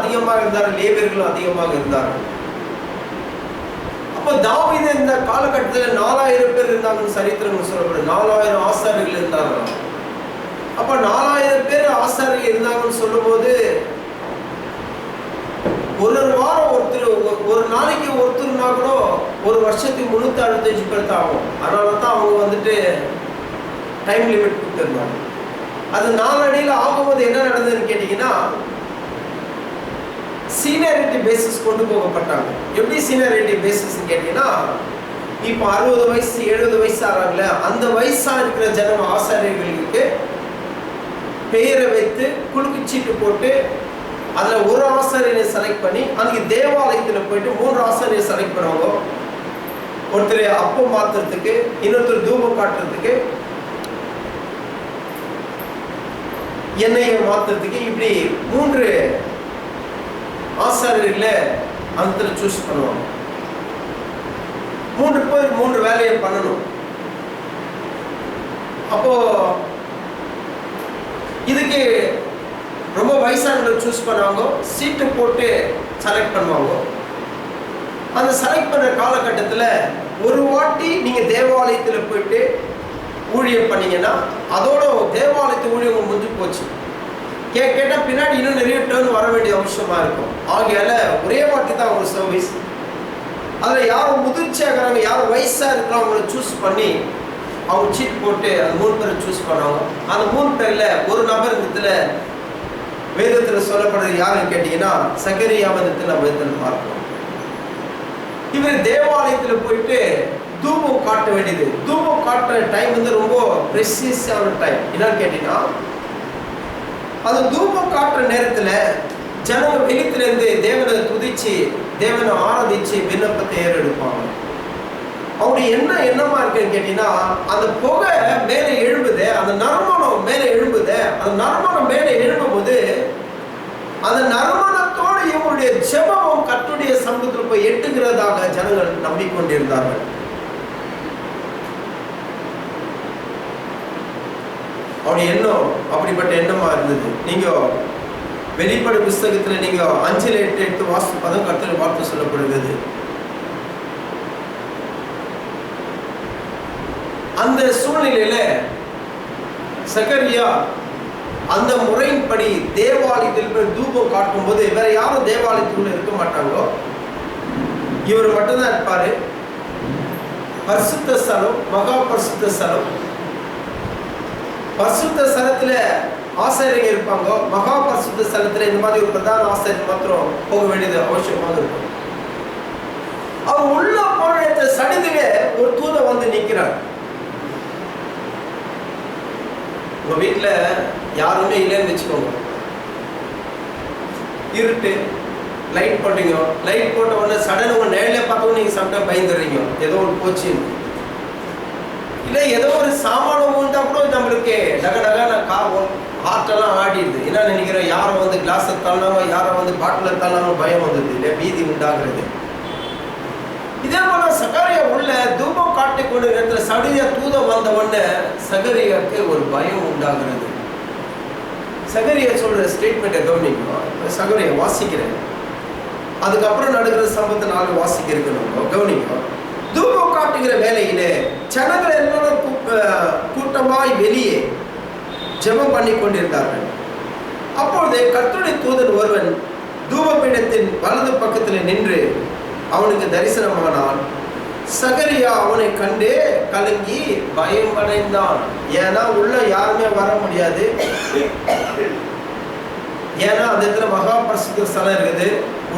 அதிகமாக இருந்தார்கள், லேவியர்களும் அதிகமாக இருந்தார்கள். அப்போ தாவீது இந்த காலகட்டத்தில் 4000 பேர் இருந்தாங்கன்னு சரித்திரம் சொல்லப்படுது. 4000 ஆசாரியர்கள் இருந்தார்கள். அப்ப 4000 பேர் ஆசாரியர்கள் இருந்தாங்கன்னு சொல்லும் போது ஒரு வாரம் ஒரு நாளைக்கு ஒருத்தருனா கூட ஒரு வருஷத்துக்கு 365 பேர் தான் ஆகும். அதனால தான் அவங்க வந்துட்டு டைம் லிமிட் கொடுத்துருந்தாங்க. அது நாளடியில் ஆகும்போது என்ன நடந்ததுன்னு கேட்டீங்கன்னா, சீனியாரிட்டி பேசிஸ் கொண்டு போகப்பட்டாங்க. எப்படி சீனியாரிட்டி பேசிஸ் கேட்டீங்கன்னா, இப்போ 60 வயசு 70 வயசு ஆகிறாங்கள, அந்த வயசா இருக்கிற ஜனம் ஆசாரியர்களுக்கு பெயரை வைத்து குலுக்குச்சீட்டு போட்டு அதில் ஒரு ஆசாரியனை செலக்ட் பண்ணி அன்னைக்கு தேவாலயத்தில் போயிட்டு 3 ஆசாரியை செலக்ட் பண்ணுவாங்க. ஒருத்தர் அப்பம் மாத்துறதுக்கு, இன்னொருத்தர் தூபம் காட்டுறதுக்கு, எண்ணெயை மாத்துறதுக்கு, இப்படி 3 ஆசாரியர்களை அந்த சூஸ் பண்ணுவாங்க. 3 பேர் 3 வேலையை பண்ணணும். அப்போ இதுக்கு ரொம்ப வயசானவங்களை சூஸ் பண்ணுவாங்க, சீட்டு போட்டு செலக்ட் பண்ணுவாங்க. அந்த செலக்ட் பண்ண காலகட்டத்தில் ஒரு வாட்டி நீங்கள் தேவாலயத்தில் போயிட்டு ஊழியம் பண்ணீங்கன்னா அதோட தேவாலயத்து ஊழியம் முடிஞ்சு போச்சு. கேட்டால் பின்னாடி இன்னும் நிறைய டேர்ன் வர வேண்டிய அவசியமாக இருக்கும். ஆகையால ஒரே வாட்டி தான் ஒரு சர்வீஸ். அதில் யாரும் முதிர்ச்சியாகிறாங்க, யாரும் வயசாக இருக்கிறோம் அவங்கள சூஸ் பண்ணி அவங்க சீட் போட்டு அந்த 3 பேரை சூஸ் பண்ணுவாங்க. அந்த 3 பேரில் ஒரு நபர் இதில் வேதத்தில் சொல்லப்படுறது யாருன்னு கேட்டீங்கன்னா, சகரியா நம்ம வேதத்தில் பார்க்கிறோம். இவர் தேவாலயத்தில் போயிட்டு தூபம் காட்ட வேண்டியது. தூபம் காட்டுற டைம் வந்து ரொம்ப ப்ரெசியஸான டைம். என்னன்னு கேட்டீங்கன்னா, அது தூபம் காட்டுற நேரத்தில் ஜனங்க வெளித்திலேருந்து தேவனை துதிச்சு தேவனை ஆராதிச்சு விண்ணப்பத்தை ஏறெடுப்பாங்க. அவருடைய என்னமா இருக்குன்னு கேட்டீங்கன்னா, அந்த புகை மேலே எழும்புது, அந்த நறுமணம் மேலே எழும்புது. அந்த நறுமணம் மேலே எழும்பும் போது அந்த நறுமணத்தோடு இவங்களுடைய ஜெபமும் கர்த்தருடைய சமூகத்தில் போய் எட்டுகிறதாக ஜனங்கள் நம்பிக்கொண்டிருந்தார்கள். அவருடைய எண்ணம் அப்படிப்பட்ட எண்ணமா இருந்தது. நீங்க வெளிப்படை புஸ்தகத்தில் நீங்க 5:8 வாஸ்து பதம் கர்த்தருடைய வார்த்தை சொல்லப்படுகிறது. அந்த சூழ்நிலையில சகரியா அந்த முறையின்படி தேவாலயத்தில் போய் தூபம் காட்டும் போது வேற யாரும் தேவாலயத்துக்குள்ள இருக்க மாட்டாங்களோ, இவர் மட்டும்தான் இருப்பாரு. பரிசுத்த ஸ்தலம், மகா பரிசுத்த ஸ்தலம். பரிசுத்த ஸ்தலத்துல ஆசாரியர்கள் இருப்பாங்க. மகா பரிசுத்த ஸ்தலத்துல இந்த மாதிரி ஒரு பிரதான ஆசாரியர் மாத்திரம் போக வேண்டியது அவசியமாக இருக்கும். அவர் உள்ள போன சடிதிலே ஒரு தூதன் வந்து நிற்கிறார். உங்க வீட்டில் யாருமே இல்லைன்னு வச்சுக்கோங்க, இருட்டு, லைட் போட்டீங்க. லைட் போட்ட உடனே சடன் உங்க நேரிலே பார்த்தோம் நீங்கள் சம்டைம் பயந்துடுறீங்க, ஏதோ ஒரு போச்சு. இல்லை ஏதோ ஒரு சாமானம் விழுந்தா கூட நம்மளுக்கு டக ஹார்ட்டெல்லாம் ஆடிடுது. என்ன நினைக்கிறோம், யாரை வந்து கிளாஸை தள்ளாமோ யாரை வந்து பாட்டில் தள்ளாமோ பயம் வந்தது, இல்லை பீதி உண்டாகிறது. இதே போல சகரியா உள்ள தூபம் காட்டி கொண்டு நேரத்தில் சகரியா தூதம் வந்த உடனே சகரியாவுக்கு ஒரு பயம் உண்டாகிறது. சகரியா சொல்ற ஸ்டேட்மெண்ட்டை கவனிக்கணும். சகரியா வாசிக்கிறேன், அதுக்கப்புறம் நடக்கிற சம்பவத்தை நாலு வாசிக்க இருக்கணும். கவனிக்கணும். தூபம் காட்டுகிற வேலையிலே ஜனங்கள் எல்லாரும் கூட்டமாய் வெளியே ஜெபம் பண்ணி கொண்டிருந்தார்கள். அப்பொழுது கர்த்தருடைய தூதன் ஒருவன் தூபபீடத்தின் வலது பக்கத்தில் நின்று அவனுக்கு தரிசனமானான். சகரியா அவனை கண்டு கலங்கி பயம் அடைந்தான். ஏன்னா உள்ள யாருமே வர முடியாது. ஏன்னா அந்த இடத்துல மகா பரிசுத்த ஸ்தலம் இருக்குது.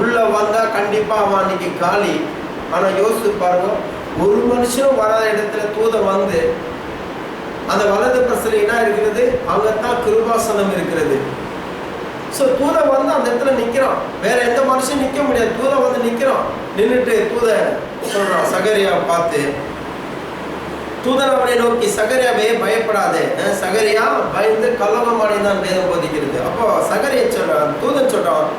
உள்ள வந்தா கண்டிப்பா அவன் அன்னைக்கு காலி. ஆனா யோசித்து பாருங்க, ஒரு மனுஷனும் வராத இடத்துல தூதன் வந்து அந்த வலது பரிசுல என்ன இருக்கிறது, அங்கத்தான் கிருபாசனம் இருக்கிறது. ஸோ தூதன் வந்து அந்த இடத்துல நிற்கிறான். வேற எந்த மனுஷன் நிற்க முடியாது. தூதன் வந்து நிற்கிறான். நின்றுட்டு தூதன் சொல்றான் சகரியா பார்த்து, தூதன் அவனை நோக்கி, சகரியாவே பயப்படாதே. சகரியா பயந்து கலவரமாடிதான் வேதம் போதிக்கிறது. அப்போ சகரியா சொல்றான், தூதன் சொல்றான்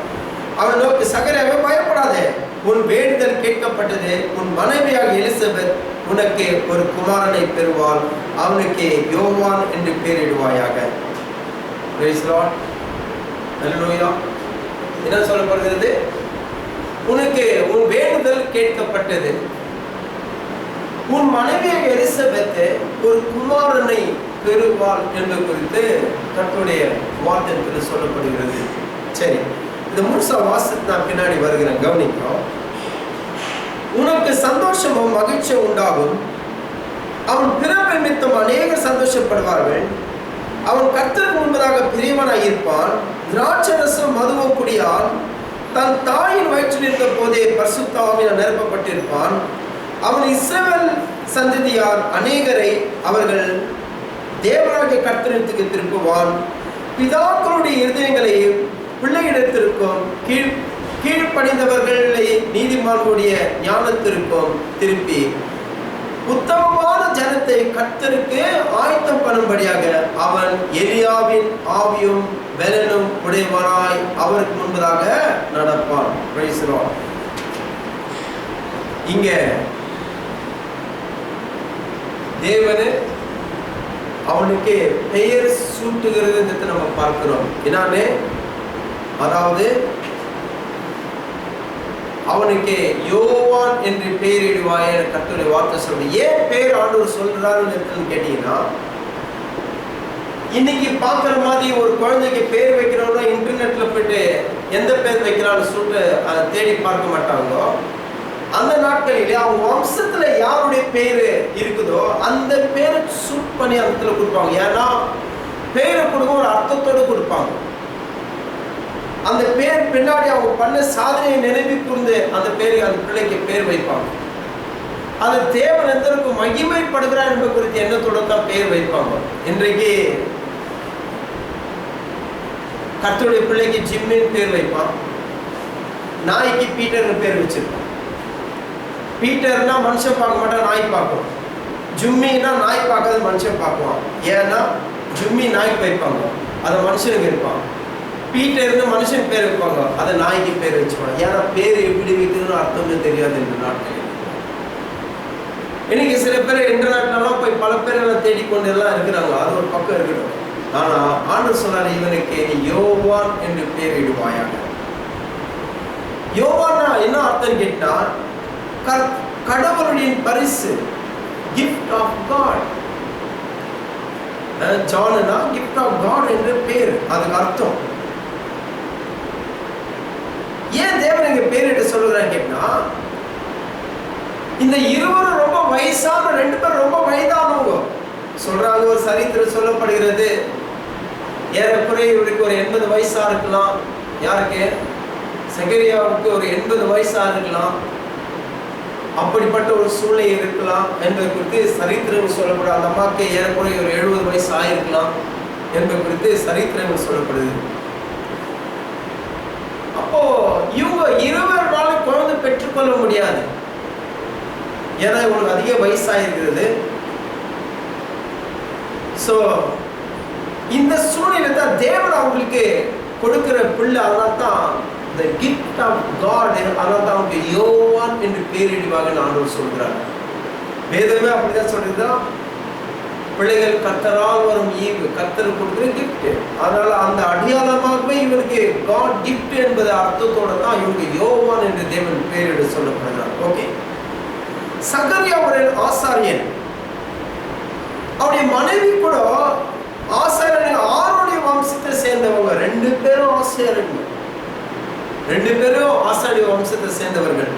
அவன் நோக்கி, சகரியாவே பயப்படாதே, உன் வேண்டுதல் கேட்கப்பட்டது. உன் மனைவியாக எலிசபெத் உனக்கு ஒரு குமாரனை பெறுவாள். அவனுக்கு யோவான் என்று பெயரிடுவாயாக. Praise the Lord. ஹல்லேலூயா. என்ன சொல்லப்படுகிறது? உனக்கு உன் வேண்டுதல் கேட்கப்பட்டது. உன் மனைவி எலிசபெத் ஒரு குமாரனை பெறுவாள் என்று குறித்து கர்த்தருடைய வார்த்தையில் சொல்லப்படுகிறது. சரி, இந்த முழுசா வாசத்து நான் பின்னாடி வருகிறேன், கவனிக்கிறோம். உனக்கு சந்தோஷமும் மகிழ்ச்சியும் உண்டாகும். அவன் பிறப்பு நிமித்தம் அநேகர் சந்தோஷப்படுவார்கள். அவன் கர்த்தருக்கு முன்பதாக பிரியவனாய் இருப்பான். திராட்சரசம் மதுவும் குடியான். தன் தாயின் வயிற்றில் இருந்த போதே பரிசுத்த ஆவியால் நிரப்பப்பட்டிருப்பான். அவன் இஸ்ரவேல் சந்ததியார் அநேகரை அவர்கள் தேவனாகிய கர்த்தரிடத்துக்கு திருப்புவான். பிதாக்களுடைய இருதயங்களையும் பிள்ளையிடத்திற்கும் கீழ்ப்படிந்தவர்களை நீதிமான்களுடைய ஞானத்திற்கும் திருப்பி உத்தமமான ஜனத்தை கர்த்தருக்கு ஆயத்தம் பண்ணும்படியாக அவன் எலியாவின் ஆவியும் பலனும் உடையவனாய் அவருக்கு முன்பதாக நடப்பான். Praise the Lord. இங்க தேவனே அவனுக்கு பெயர் சூட்டுகிறது நம்ம பார்க்கிறோம். என்னன்னு, அதாவது அவனுக்கு யோவான் என்று பெயரிடுவாய் கர்த்தருடைய வார்த்தை சொல்லி. ஏன் பேர் ஆண்டவர் சொல்றாருன்னு கேட்டீங்கன்னா, இன்னைக்கு பார்க்குற மாதிரி ஒரு குழந்தைக்கு பேர் வைக்கிறோம்னா இன்டர்நெட்ல போயிட்டு எந்த பேர் வைக்கலாம்னு சொல்லிட்டு அதை தேடி பார்க்க மாட்டாங்களோ, அந்த நாட்களிலே அவங்க வம்சத்துல யாருடைய பேரு இருக்குதோ அந்த பேரை சூட் பண்ணி அர்த்தத்தில் கொடுப்பாங்க. ஏன்னா பேரை கொடுக்க ஒரு அர்த்தத்தோடு கொடுப்பாங்க. அந்த பேர் பின்னாடி அவங்க பண்ண சாதனையை நினைவு கூர்ந்து அந்த பேரை அந்த பிள்ளைக்கு பேர் வைப்பாங்க. அது தேவன் எந்தளவுக்கு மகிமைப்படுகிறார் என்பது குறித்து எண்ணத்தோடு தான் பேர் வைப்பாங்க. இன்றைக்கு கர்த்தருடைய பிள்ளைக்கு ஜிம்மின்னு பேர் வைப்பான். நாய்க்கு பீட்டர்னு பேர் வச்சிருப்பான். பீட்டர்னா மனுஷன் பார்க்க மாட்டான், நாய் பார்க்கும். ஜும்மின்னா நாய் பார்க்காத மனுஷன் பார்க்குவான். ஏன்னா ஜும்மி நாய்க்கு வைப்பாங்க, அதை மனுஷனுக்கு இருப்பான். பீட்டர்னு மனுஷன் பேர் வைப்பாங்க, அதை நாய்க்கு பேர் வச்சுப்பாங்க. ஏன்னா பேர் எப்படி வைக்கணும்னு அர்த்தம்னு தெரியாது இந்த நாட்களில். இன்னைக்கு சில பேர் இன்டர்நெட்லாம் போய் பல பேரெல்லாம் தேடிக்கொண்டு எல்லாம் இருக்கிறாங்க, அது ஒரு பக்கம் இருக்கணும். ஆனா ஆண்டவர் சொன்னார், இவனுக்கு நீ யோவான் என்று பேரிடுவாயாக. யோவான்னா என்ன அர்த்தம் கேட்டா, கடவுளுடைய பரிசு, கிஃப்ட் ஆஃப் காட். ஜான்னா கிஃப்ட் ஆஃப் காட் என்று பேர், அதுக்கு அர்த்தம். ஏன் தேவன் இங்க பேரிட்டு சொல்லுறான்னு கேட்டா, இந்த இருவரும் ரொம்ப வயசான, ரெண்டு பேரும் ரொம்ப வயதானவங்க சொல்றாங்க. ஒரு சரித்திரம் சொல்லப்படுகிறது, ஏறக்குறைய இவருக்கு ஒரு 80 வயசா இருக்கலாம். யாருக்கு? சகரியாவுக்கு ஒரு 80 வயசா இருக்கலாம். அப்படிப்பட்ட ஒரு சூழ்நிலை இருக்கலாம் என்பது குறித்து சரித்திரங்கள் சொல்லப்படுது. அந்த அம்மாவுக்கு ஏறக்குறைய ஒரு 70 வயசு ஆயிருக்கலாம் என்பது குறித்து சரித்திரங்கள் சொல்லப்படுது. அப்போ இவங்க இருவரால குழந்தை பெற்றுக்கொள்ள முடியாது, ஏன்னா இவங்களுக்கு அதிக வயசாயிருக்கிறது. ஸோ இந்த சூழ்நிலை தான் தேவன் அவங்களுக்கு கொடுக்கிற பிள்ளை. அதனால தான் the gift of God, அதனால தான் அவங்க யோவான் என்று பேரிடுவாங்க ஆண்டவர் சொல்கிறார். வேதமே அப்படிதான் சொல்லிதான், பிள்ளைகள் கர்த்தரால் வரும் ஈவு, கர்த்தர் கொடுக்கிற கிஃப்ட். அதனால அந்த அடையாளமாகவே இவருக்கு காட் கிஃப்ட் என்பது அர்த்தத்தோட தான் இவங்க யோவான் என்று தேவன் பேரிட சொல்லப்படுகிறார். ஓகே, சகரியா ஒரு ஆசாரியன், அவருடைய மனைவி கூட ஆசாரியன், ஆரோடைய வம்சத்தை சேர்ந்தவங்க. ரெண்டு பேரும் ஆசாரியர்கள், ரெண்டு பேரும் ஆசாரிய வம்சத்தை சேர்ந்தவர்கள்.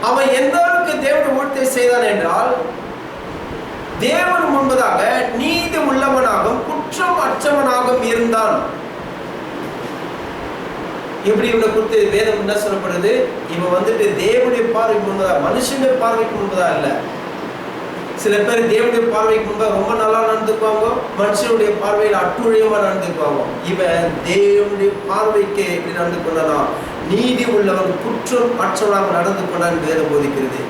அவன் எந்த அளவுக்கு தேவன் ஊழியத்தை செய்தான் என்றால், தேவன் முன்பதாக நீதி உள்ளவனாகவும் குற்றம் அற்றவனாகவும் இருந்தான். எப்படி இவனை குறித்து வேதம் என்ன சொல்லப்படுது? இவன் வந்துட்டு தேவனுடைய பார்வைக்கு முன்பதா, மனுஷனுடைய பார்வைக்கு முன்பதா இல்ல. சில பேர் தேவனுடைய பார்வைக்கு முன்பதாக ரொம்ப நல்லா நடந்துக்குவாங்க, மனுஷனுடைய பார்வையில் அட்டுழியமா நடந்துக்குவாங்க. இவன் தேவனுடைய பார்வைக்கு எப்படி நடந்து கொண்டானா, நீதி உள்ளவன் குற்றம் அற்றவனாக நடந்து கொண்டான் வேதம் போதிக்கிறது.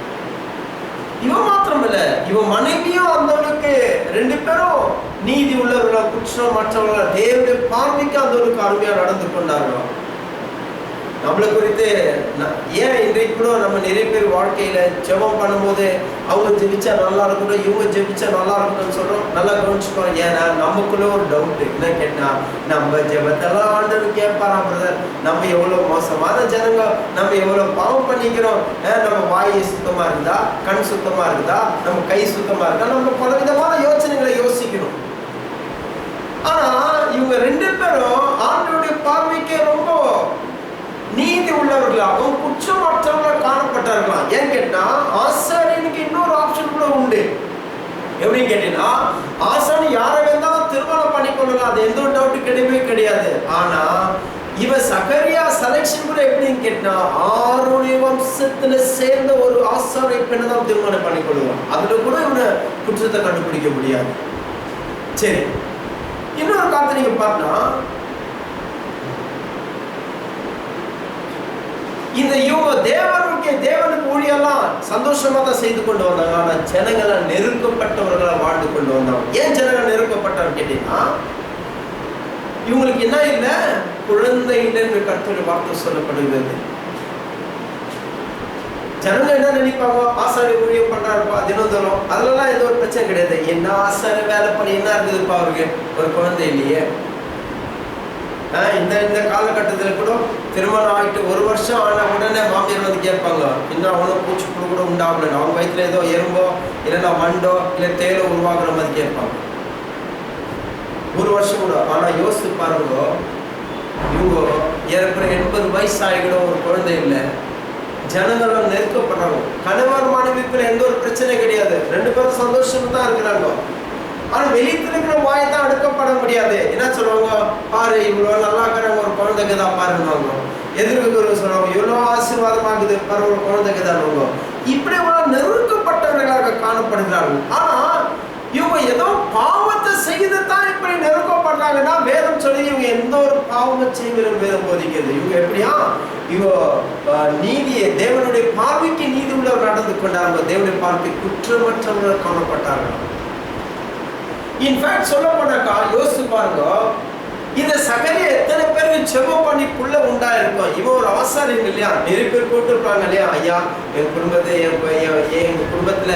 இவன் மாத்திரமல்ல, இவன் மனைவியும் அந்த அளவுக்கு, ரெண்டு பேரும் நீதி உள்ளவர்களா குற்றம் அற்றவர்களா தேவனுடைய பார்வைக்கு அந்த அளவுக்கு அருமையா நடந்து கொண்டார்கள். நம்மளை குறித்து ஏன் இன்றைக்கு கூட நம்ம நிறைய பேர் வாழ்க்கையில ஜெபம் பண்ணும்போது அவங்க ஜெபிச்சா நல்லா இருக்கட்டும், இவங்க ஜெபிச்சா நல்லா இருக்கட்டும்னு சொல்றோம். நல்லா கவனிச்சுக்கோம். ஏன்னா நமக்குள்ள ஒரு டவுட் என்ன கேட்டா, நம்ம ஜெபத்தெல்லாம் ஆண்டவர் கேட்பாரா பிரதர்? நம்ம எவ்வளவு மோசமான ஜனங்க, நம்ம எவ்வளவு பாவம் பண்ணிக்கிறோம், நம்ம வாய் சுத்தமா இருக்குதா, கண் சுத்தமா இருக்குதா, நம்ம கை சுத்தமா இருக்கா, நம்ம பல விதமான யோசனைகளை யோசிக்கணும். ஆனா இவங்க ரெண்டு பேரும் ஆண்டவருடைய பார்வைக்கு ரொம்ப நீதி உள்ளவர்களாகவும் குற்றமற்றவர்களாக காணப்பட்டார்களாம். ஏன் கேட்டா, ஆசாரியனுக்கு இன்னொரு ஆப்ஷன் கூட உண்டு. எப்படின்னு கேட்டீங்கன்னா, ஆசாரி யாரை வேண்டாலும் திருமணம் பண்ணிக்கொள்ளலாம், அது எந்த ஒரு டவுட் கிடையவே கிடையாது. ஆனா இவன் சகரியா செலக்ஷன் கூட எப்படின்னு கேட்டா, ஆரோனிய வம்சத்துல சேர்ந்த ஒரு ஆசாரிய பெண்ணை தான் திருமணம் பண்ணிக்கொள்ளுவான். அதுல கூட இவனை குற்றத்தை கண்டுபிடிக்க முடியாது. சரி, இன்னொரு காலத்தை நீங்க பார்த்தா, இந்த இவங்க தேவனுக்கு ஊழியெல்லாம் சந்தோஷமா தான் செய்து கொண்டு வந்தாங்க. ஆனா ஜனங்களை நெருக்கப்பட்டவர்களா வாழ்ந்து கொண்டு வந்தாங்க. ஏன் ஜனங்கள் நெருக்கப்பட்டவங்க கேட்டீங்கன்னா, இவங்களுக்கு என்ன இல்லை, குழந்தை இல்லைன்னு கர்த்தருடைய வார்த்தை சொல்லப்படுகிறது. ஜனங்க என்ன நினைப்பாங்க, ஆசாரி ஊழியம் பண்றாருப்பா தினந்தோறும், அதெல்லாம் எந்த ஒரு பிரச்சனை கிடையாது. என்ன ஆசாரி வேலை பண்ணி என்ன இருக்குதுப்பா அவருக்கு, ஒரு குழந்தை இல்லையே. இந்த காலகட்டத்தில் கூட திருமணம் ஆகிட்டு 1 வருஷம் ஆன உடனே மாமியார் வந்து கேட்பாங்க, இன்னும் அவனும் பூச்சிப்புழு கூட உண்டாகல, அவங்க வயிற்றுல ஏதோ எறும்போ இல்லைன்னா மண்டோ இல்லை தேலோ உருவாக்குற மாதிரி கேட்பாங்க. 1 வருஷம் கூட. ஆனா யோசித்து பாருங்க, இவங்க ஏற்கனவே 80 வயசு ஆகிகூட ஒரு குழந்தை இல்லை. ஜனங்களும் நெருக்கப்படுறாங்க. கணவர் மனைவிக்குள்ள எந்த ஒரு பிரச்சனை கிடையாது, 2 பேரும் சந்தோஷமா தான் இருக்கிறாங்க. ஆனா வெளியில இருக்கிற வாயை தான் அடுக்கப்பட முடியாது. என்ன சொல்லுவாங்க, பாரு இவ்வளவு நல்லா இருக்கிறாங்க, ஒரு குழந்தைக்கு தான் பாருங்க. எதிர்க்கு சொல்லுவாங்க, இவ்வளவு ஆசீர்வாதமாகுது, பாரு ஒரு குழந்தைக்கு தான். இப்படி இவ்வளவு நெருக்கப்பட்டவர்களாக காணப்படுகிறார்கள். ஆனா இவங்க ஏதோ பாவத்தை செய்து தான் இப்படி நெருக்கப்படுறாங்கன்னா, வேதம் சொல்லி இவங்க எந்த ஒரு பாவத்தை செய்கிற வேதம் போதிக்கிறது. இவங்க எப்படியா, இவங்க நீதியை தேவனுடைய பார்வைக்கு நீதி உள்ளவர் நடந்து கொண்டார்கள், தேவனுடைய பார்வை குற்றமற்றவர்கள் காணப்பட்டார்கள். இன்ஃபேக்ட் சொல்ல போனாக்கா யோசிச்சு பாருங்க, இந்த சகரியா எத்தனை பேருக்கு ஜெபம் பண்ணி புள்ள உண்டா இருக்கும். இவன் ஒரு ஆசாரியன் இல்லையா, நிறைய பேர் போட்டுருப்பாங்க இல்லையா, ஐயா என் குடும்பத்தை எங்க குடும்பத்துல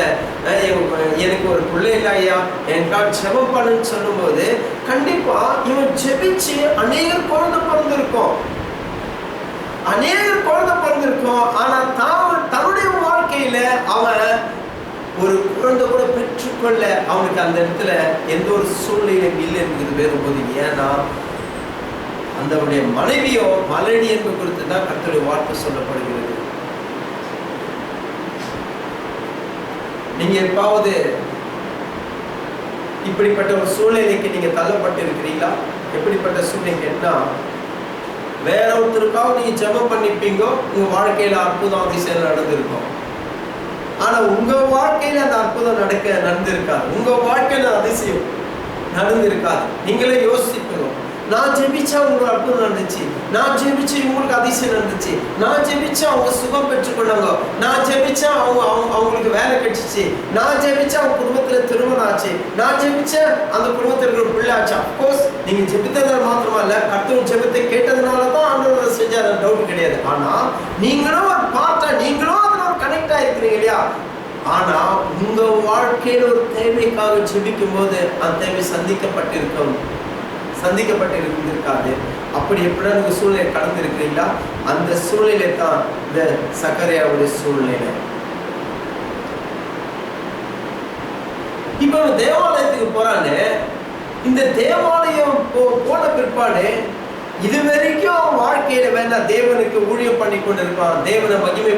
எனக்கு ஒரு பிள்ளை இல்லை ஐயா, எனக்காக ஜெபம் பண்ணுன்னு சொல்லும் போது கண்டிப்பா இவன் ஜெபிச்சு அநேகர் குழந்தை பிறந்திருக்கும். ஆனா தன்னுடைய வாழ்க்கையில அவன் ஒரு குழந்தை கூட பெற்றுக்கொள்ள அவனுக்கு அந்த இடத்துல எந்த ஒரு சூழ்நிலையிலும் இல்லை இருக்குது வேறு போது. ஏன்னா அந்த மனைவியோ மலடி என்பது குறித்து தான் கர்த்தருடைய வார்த்தை சொல்லப்படுகிறது. நீங்க எப்பாவது இப்படிப்பட்ட ஒரு சூழ்நிலைக்கு நீங்க தள்ளப்பட்டு இருக்கிறீங்களா? எப்படிப்பட்ட சூழ்நிலை கேட்டா, வேற ஒருத்தருக்காக நீங்க ஜெபம் பண்ணிப்பீங்க, உங்க வாழ்க்கையில அற்புதம் அதிசயம் நடந்திருக்கும். ஆனா உங்க வாழ்க்கையில அந்த அற்புதம் நடந்திருக்காது, உங்க வாழ்க்கையில அதிசயம் நடந்திருக்காது. நீங்களே யோசிக்கணும், நான் ஜெபிச்சா உங்களுக்கு அற்புதம் நடந்துச்சு, நான் ஜெபிச்சு இவங்களுக்கு அதிசயம் நடந்துச்சு, நான் ஜெபிச்சா அவங்க சுகம் பெற்றுக்கொண்டாங்க, நான் ஜெபிச்சா அவங்களுக்கு வேலை கிடைச்சிச்சு, நான் ஜெபிச்சா அவங்க குடும்பத்துல திருமணம் ஆச்சு, நான் ஜெபிச்சா அந்த குடும்பத்தில் இருக்கிற பிள்ளை ஆச்சு. அப்கோர்ஸ் நீங்க ஜெபித்ததால் மாத்திரமா இல்ல, கர்த்தர் ஜெபத்தை கேட்டதுனாலதான் ஆண்டவர் செஞ்சாரு, டவுட் கிடையாது. ஆனா நீங்களும் ஒரு பார்ட்டா, நீங்களும் அதுல ஒரு கனெக்ட் ஆயிருக்கிறீங்க இல்லையா. ஆனா உங்க வாழ்க்கையில ஒரு தேவைக்காக ஜெபிக்கும் போது அந்த தேவை சந்திக்கப்பட்டிருக்காது. அப்படி எப்படின்னா நீங்க சூழ்நிலை கடந்து இருக்கிறீங்களா, அந்த சூழ்நிலை தான் இந்த சகரியாவுடைய சூழ்நிலை. இப்ப தேவாலயத்துக்கு போறானே, இந்த தேவாலயம் போன பிற்பாடு இது வரைக்கும் வாழ்க்கையில வேண்டாம், தேவனுக்கு ஊழியம் பண்ணி கொண்டு இருப்பான், தேவனை மகிமை